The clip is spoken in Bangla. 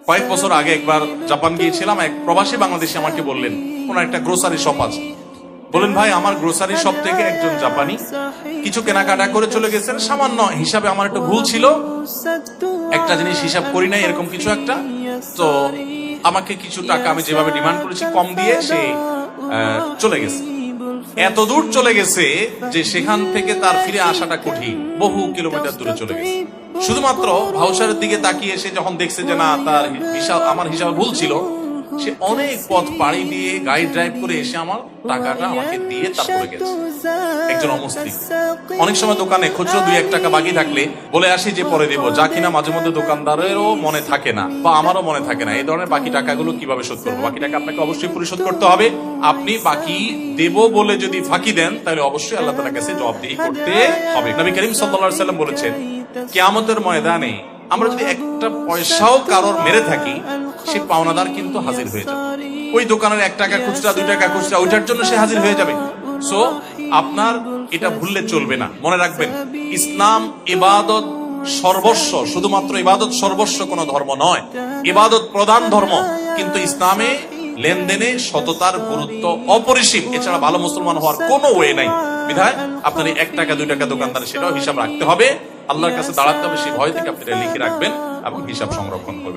কয়েক বছর আগে একবার জাপান গিয়েছিলাম, এক প্রবাসী বাংলাদেশী আমাকে বললেন, ওনার একটা গ্রোসারি শপ আছে, বলেন ভাই আমার গ্রোসারি শপ থেকে একজন জাপানি কিছু কেনাকাটা করে চলে গেছেন, সামান্য হিসাবে আমার একটু ভুল ছিল, একটা জিনিস হিসাব করি নাই এরকম কিছু একটা, তো আমাকে কিছু টাকা আমি যেভাবে ডিমান্ড করেছি কম দিয়ে সে চলে গেছে। এত দূর চলে গেছে যে সেখান থেকে তার ফিরে আসাটা কঠিন, বহু কিলোমিটার দূরে চলে গেছে। শুধুমাত্র ভাউচারের দিকে তাকিয়ে সে যখন দেখছে যে না তার হিসাব, আমার হিসাব ভুল ছিল, সে অনেক পথ পাড়ি দিয়ে গাড়ি ড্রাইভ করে এসে আমার টাকাটা আমাকে দিয়ে তারপরে গেছে। একজন অমুসলিম। অনেক সময় দোকানে খুচরো 2-1 টাকা বাকি থাকলে বলে আসি যে পরে দেবো, যা কিনা মাঝে মধ্যে দোকানদারেরও মনে থাকে না বা আমারও মনে থাকে না। এই ধরনের বাকি টাকাগুলো কিভাবে শোধ করবো? বাকি টাকা আপনাকে অবশ্যই পরিশোধ করতে হবে। আপনি বাকি দেব বলে যদি ফাঁকি দেন তাহলে অবশ্যই আল্লাহ তাআলার কাছে জবাবদিহি করতে হবে। নবী করিম সাল্লাল্লাহু আলাইহি ওয়াসাল্লাম বলেছেন, কিয়ামতের ময়দানে আমরা যদি একটা পয়সাও কারোর মেরে থাকি, সে পাওনাদার কিন্তু হাজির হয়ে যাবে। ওই দোকানের 1 টাকা খুচরা 2 টাকা খুচরা ওইটার জন্য সে হাজির হয়ে যাবে। সো আপনার এটা ভুললে চলবে না। মনে রাখবেন, ইসলাম ইবাদত সর্বস্ব, শুধুমাত্র ইবাদত সর্বস্ব কোন ধর্ম নয়, ইবাদত প্রধান ধর্ম, কিন্তু ইসলামে লেনদেনে সততার গুরুত্ব অপরিসীম। এছাড়া ভালো মুসলমান হওয়ার কোনো ওয়ে নাই। বিধায় আপনার 1 টাকা 2 টাকা দোকানদার সেটাও হিসাব রাখতে হবে, আল্লাহর কাছে দাঁড়াতে হবে। সেই ভয় থেকে আপনি লিখে রাখবেন এবং হিসাব সংরক্ষণ করবেন।